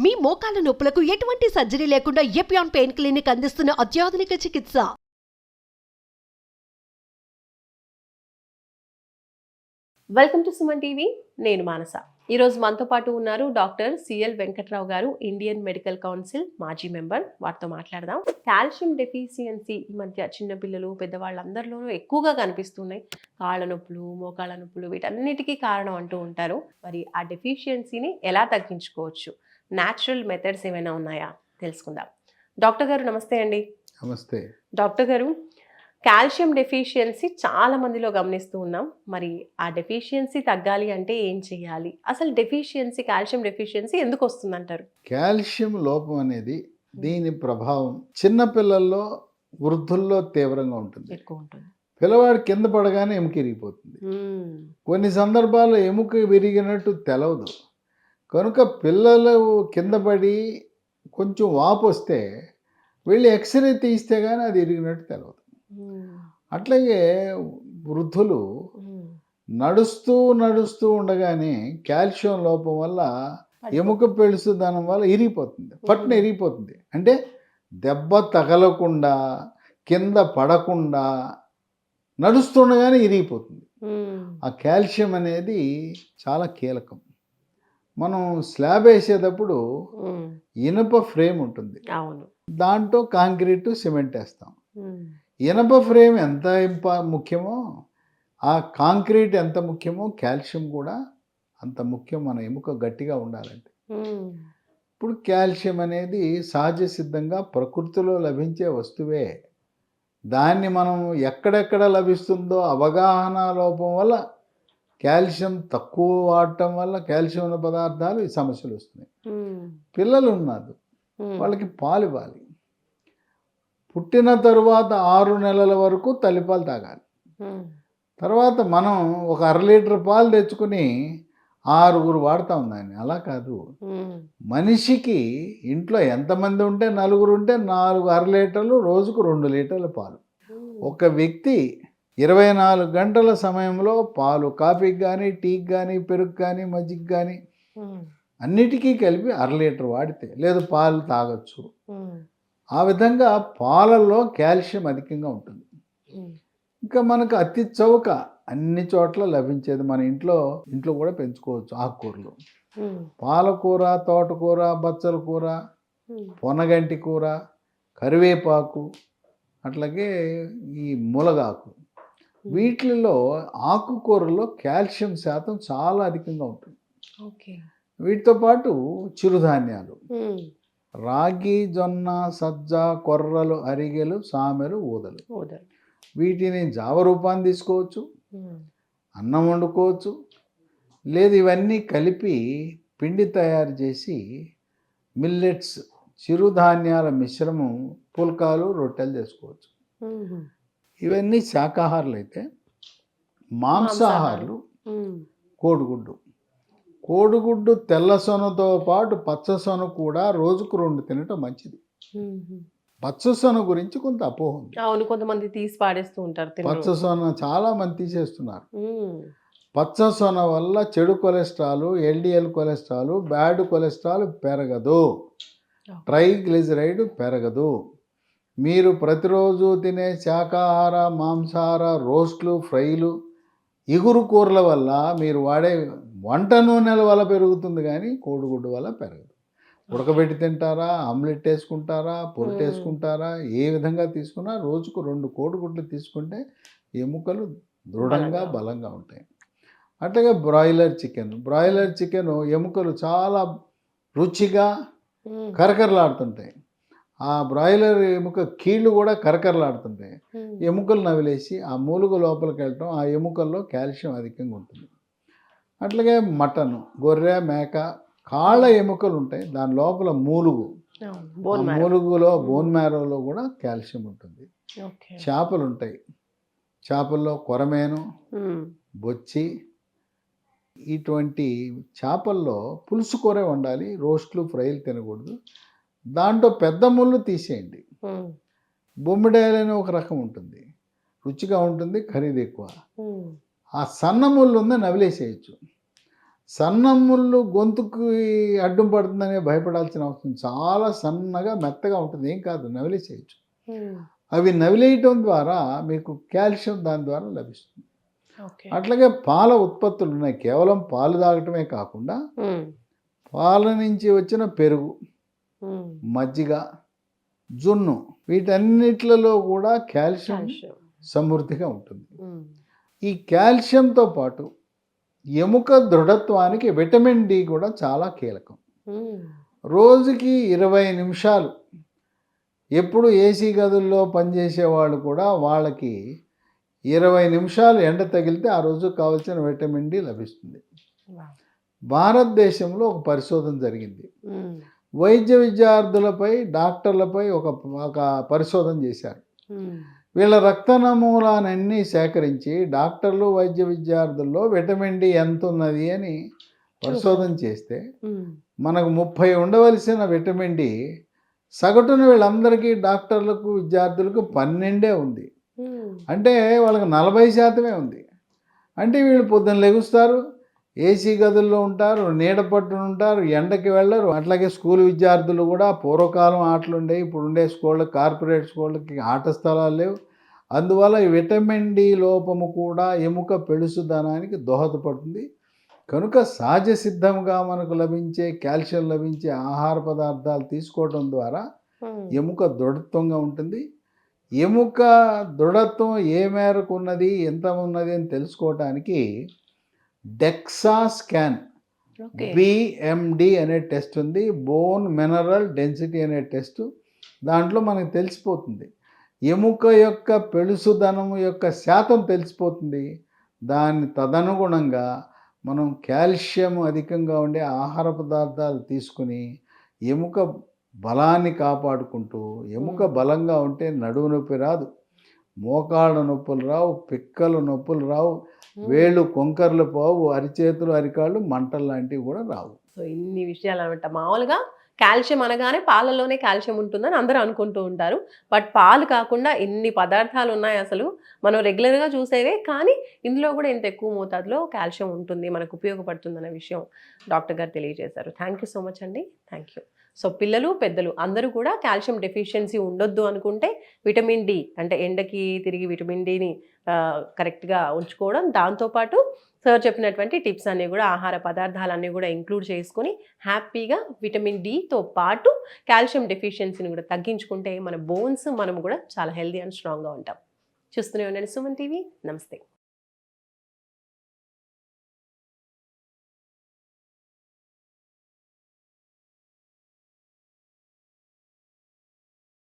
మీ మోకాల నొప్పులకు ఎటువంటి సర్జరీ లేకుండా ఎపియాన్ పెయిన్ క్లినిక్ అందిస్తున్న అత్యాధునిక చికిత్స. Welcome to Suman TV. నేను మానస. ఈరోజు మనతో పాటు ఉన్నారు డాక్టర్ సిఎల్ వెంకట్రావు గారు, ఇండియన్ మెడికల్ కౌన్సిల్ మాజీ మెంబర్. వారితో మాట్లాడదాం. కాల్షియం డెఫిషియన్సీ ఈ మధ్య చిన్నపిల్లలు పెద్దవాళ్ళందరిలోనూ ఎక్కువగా కనిపిస్తున్నాయి. కాళ్ళ నొప్పులు, మోకాళ్ళ నొప్పులు వీటన్నిటికీ కారణం అంటూ ఉంటారు. మరి ఆ డెఫిషియన్సీని ఎలా తగ్గించుకోవచ్చు? న్యాచురల్ మెథడ్స్ ఏమైనా ఉన్నాయా తెలుసుకుందాం. డాక్టర్ గారు నమస్తే అండి. నమస్తే డాక్టర్ గారు, కాల్షియం డెఫిషియన్సీ చాలా మందిలో గమనిస్తూ ఉన్నాం. మరి ఆ డెఫిషియన్సీ తగ్గాలి అంటే ఏం చేయాలి? అసలు కాల్షియం డెఫిషియన్సీ ఎందుకు వస్తుందంటారు? కాల్షియం లోపం అనేది దీని ప్రభావం చిన్నపిల్లల్లో, వృద్ధుల్లో తీవ్రంగా ఉంటుంది. ఎక్కువ ఉంటుంది. పిల్లవాడు కింద పడగానే ఎముక విరిగిపోతుంది. కొన్ని సందర్భాల్లో ఎముక విరిగినట్టు తెలవదు. కనుక పిల్లలు కింద పడి కొంచెం వాపు వస్తే వెళ్ళి ఎక్స్రే తీస్తే కానీ అది విరిగినట్టు తెలవదు. అట్లాగే వృద్ధులు నడుస్తూ ఉండగానే కాల్షియం లోపం వల్ల ఎముక పెళుసుదనం వల్ల ఇరిగిపోతుంది, పట్టున ఇరిగిపోతుంది. అంటే దెబ్బ తగలకుండా, కింద పడకుండా నడుస్తుండగానే ఇరిగిపోతుంది. ఆ కాల్షియం అనేది చాలా కీలకం. మనం స్లాబ్ వేసేటప్పుడు ఇనుప ఫ్రేమ్ ఉంటుంది, దాంట్లో కాంక్రీటు సిమెంట్ వేస్తాం. ఇనుప ఫ్రేమ్ ఎంత ముఖ్యమో, ఆ కాంక్రీట్ ఎంత ముఖ్యమో కాల్షియం కూడా అంత ముఖ్యం. మన ఎముక గట్టిగా ఉండాలంటే. ఇప్పుడు కాల్షియం అనేది సహజ సిద్ధంగా ప్రకృతిలో లభించే వస్తువే. దాన్ని మనం ఎక్కడెక్కడ లభిస్తుందో అవగాహన లోపం వల్ల, కాల్షియం తక్కువ వాడటం వల్ల కాల్షియం ఉన్న పదార్థాలు ఈ సమస్యలు వస్తున్నాయి. పిల్లలు ఉన్నారు, వాళ్ళకి పాలు ఇవ్వాలి. పుట్టిన తరువాత 6 నెలల వరకు తల్లిపాలు తాగాలి. తర్వాత మనం ఒక 1/2 లీటర్ పాలు తెచ్చుకుని 6 వాడతాం దాన్ని. అలా కాదు, మనిషికి ఇంట్లో ఎంతమంది ఉంటే 4 ఉంటే 4 1/2 లీటర్లు, రోజుకు 2 లీటర్ల పాలు. ఒక వ్యక్తి 24 గంటల సమయంలో పాలు, కాఫీకి కానీ, టీకి కానీ, పెరుగు కానీ, మజ్జిగ కానీ అన్నిటికీ కలిపి 1/2 లీటర్ వాడితే, లేదు పాలు తాగొచ్చు. ఆ విధంగా పాలల్లో కాల్షియం అధికంగా ఉంటుంది. ఇంకా మనకు అతి చౌక అన్ని చోట్ల లభించేది మన ఇంట్లో కూడా పెంచుకోవచ్చు. ఆకుకూరలు, పాలకూర, తోటకూర, బచ్చల కూర, పొనగంటి కూర, కరివేపాకు, అట్లాగే ఈ ములగాకు, వీటిల్లో ఆకుకూరలో కాల్షియం శాతం చాలా అధికంగా ఉంటుంది. వీటితో పాటు చిరుధాన్యాలు, రాగి, జొన్న, సజ్జ, కొర్రలు, అరిగెలు, సామెలు, ఊదలు, వీటిని జావ రూపాన్ని తీసుకోవచ్చు, అన్నం వండుకోవచ్చు, లేదు ఇవన్నీ కలిపి పిండి తయారు చేసి మిల్లెట్స్, చిరుధాన్యాల మిశ్రమం, పుల్కాలు, రొట్టెలు చేసుకోవచ్చు. ఇవన్నీ శాకాహారులు. అయితే మాంసాహారులు కోడిగుడ్డు తెల్ల సొనతో పాటు పచ్చ సొన కూడా రోజుకు 2 తినటం మంచిది. పచ్చ సొన గురించి కొంత అపోహ ఉంది. అవును, కొంతమంది తీసి పాడేస్తూ ఉంటారు. పచ్చ సొన చాలా మంది తీసేస్తున్నారు. పచ్చ సొన వల్ల చెడు cholesterol, LDL cholesterol, bad cholesterol పెరగదు, ట్రైగ్లిజరైడ్ పెరగదు. మీరు ప్రతిరోజు తినే శాకాహార, మాంసాహార, రోస్ట్లు, ఫ్రైలు, ఇగురు కూరల వల్ల మీరు వాడే వంట నూనెల వల్ల పెరుగుతుంది, కానీ కోడిగుడ్డు వల్ల పెరగదు. ఉడకబెట్టి తింటారా, ఆమ్లెట్ వేసుకుంటారా, పొరుటు వేసుకుంటారా, ఏ విధంగా తీసుకున్నా రోజుకు 2 కోడిగుడ్లు తీసుకుంటే ఎముకలు దృఢంగా బలంగా ఉంటాయి. అట్లాగే బ్రాయిలర్ చికెన్ ఎముకలు చాలా రుచిగా కరకరలాడుతుంటాయి. ఆ బ్రాయిలర్ ఎముక కీళ్ళు కూడా కరకరలాడుతుంటాయి. ఎముకలు నవిలేసి ఆ మూలుగు లోపలికి వెళ్ళటం, ఆ ఎముకల్లో కాల్షియం అధికంగా ఉంటుంది. అట్లాగే మటన్, గొర్రె, మేక కాళ్ళ ఎముకలు ఉంటాయి, దాని లోపల మూలుగులో బోన్ మ్యారోలో కూడా కాల్షియం ఉంటుంది. చేపలు ఉంటాయి, చేపల్లో కొరమేను, బొచ్చి, ఇటువంటి చేపల్లో పులుసు కూర వండాలి, రోస్ట్లు, ఫ్రైలు తినకూడదు. దాంట్లో పెద్ద ముళ్ళు తీసేయండి. బొమ్మిడాయలని ఒక రకం ఉంటుంది, రుచిగా ఉంటుంది, ఖరీదు ఎక్కువ. ఆ సన్న ముళ్ళు ఉందో నవిలేసేయచ్చు. సన్నముళ్ళు గొంతుకు అడ్డం పడుతుందనే భయపడాల్సిన అవసరం, చాలా సన్నగా మెత్తగా ఉంటుంది, ఏం కాదు, నవిలేసేయచ్చు. అవి నవిలేయటం ద్వారా మీకు కాల్షియం దాని ద్వారా లభిస్తుంది. అట్లాగే పాల ఉత్పత్తులు ఉన్నాయి, కేవలం పాలు తాగటమే కాకుండా పాల నుంచి వచ్చిన పెరుగు, మజ్జిగ, జున్ను, వీటన్నిట్లలో కూడా కాల్షియం సమృద్ధిగా ఉంటుంది. ఈ కాల్షియంతో పాటు ఎముక దృఢత్వానికి విటమిన్ డి కూడా చాలా కీలకం. రోజుకి 20 నిమిషాలు, ఎప్పుడు ఏసీ గదుల్లో పనిచేసే వాళ్ళు కూడా వాళ్ళకి 20 నిమిషాలు ఎండ తగిలితే ఆ రోజు కావాల్సిన విటమిన్ డి లభిస్తుంది. భారతదేశంలో ఒక పరిశోధన జరిగింది. వైద్య విద్యార్థులపై, డాక్టర్లపై ఒక పరిశోధన చేశారు. వీళ్ళ రక్త నమూనాలన్నీ సేకరించి డాక్టర్లు, వైద్య విద్యార్థుల్లో విటమిన్ డి ఎంత ఉన్నది అని పరిశోధన చేస్తే మనకు 30 ఉండవలసిన విటమిన్ డి సగటున వీళ్ళందరికీ, డాక్టర్లకు, విద్యార్థులకు 12 ఉంది. అంటే వాళ్ళకి 40% ఉంది. అంటే వీళ్ళు పొద్దున్న లెగుస్తారు, ఏసీ గదుల్లో ఉంటారు, నీడ పట్టున ఉంటారు, ఎండకి వెళ్ళరు. అట్లాగే స్కూల్ విద్యార్థులు కూడా, పూర్వకాలం ఆటలు ఉండేవి, ఇప్పుడు ఉండే స్కూళ్ళకి, కార్పొరేట్ స్కూళ్ళకి ఆట స్థలాలు లేవు. అందువల్ల ఈ విటమిన్ డి లోపము కూడా ఎముక పెళుసుదనానికి దోహదపడుతుంది. కనుక సహజ సిద్ధంగా మనకు లభించే, కాల్షియం లభించే ఆహార పదార్థాలు తీసుకోవడం ద్వారా ఎముక దృఢత్వంగా ఉంటుంది. ఎముక దృఢత్వం ఏ మేరకు ఉన్నది, ఎంత ఉన్నది అని తెలుసుకోవటానికి డెక్సా స్కాన్, బిఎండి అనే టెస్ట్ ఉంది, బోన్ మినరల్ డెన్సిటీ అనే టెస్ట్. దాంట్లో మనకు తెలిసిపోతుంది, ఎముక యొక్క పెళుసుదనము యొక్క శాతం తెలిసిపోతుంది. దాని తదనుగుణంగా మనం కాల్షియం అధికంగా ఉండే ఆహార పదార్థాలు తీసుకుని ఎముక బలాన్ని కాపాడుకుంటూ, ఎముక బలంగా ఉంటే నడుము నొప్పి రాదు, మోకాళ్ళ నొప్పులు రావు, పిక్కల నొప్పులు రావు, వేళ్ళు కొంకర్లు పోవు, అరిచేతులు, అరికాళ్ళు మంటలు లాంటివి కూడా రావు. సో ఇన్ని విషయాలు అనమాట. మామూలుగా కాల్షియం అనగానే పాలలోనే కాల్షియం ఉంటుందని అందరూ అనుకుంటూ ఉంటారు. బట్ పాలు కాకుండా ఎన్ని పదార్థాలు ఉన్నాయి అసలు, మనం రెగ్యులర్గా చూసేవే, కానీ ఇందులో కూడా ఇంత ఎక్కువ మోతాదులో కాల్షియం ఉంటుంది, మనకు ఉపయోగపడుతుంది అనే విషయం డాక్టర్ గారు తెలియజేశారు. థ్యాంక్ యూ సో మచ్ అండి. Thank you. సో పిల్లలు, పెద్దలు అందరూ కూడా కాల్షియం డెఫిషియన్సీ ఉండొద్దు అనుకుంటే విటమిన్ డి, అంటే ఎండకి తిరిగి విటమిన్ డిని కరెక్ట్గా ఉంచుకోవడం, దాంతోపాటు సార్ చెప్పినటువంటి టిప్స్ అన్నీ కూడా, ఆహార పదార్థాలన్నీ కూడా ఇంక్లూడ్ చేసుకొని హ్యాపీగా విటమిన్ డితో పాటు కాల్షియం డెఫిషియన్సీని కూడా తగ్గించుకుంటే మన బోన్స్, మనం కూడా చాలా హెల్దీ అండ్ స్ట్రాంగ్గా ఉంటాం. చూస్తూనే ఉండండి సుమన్ టీవీ. నమస్తే.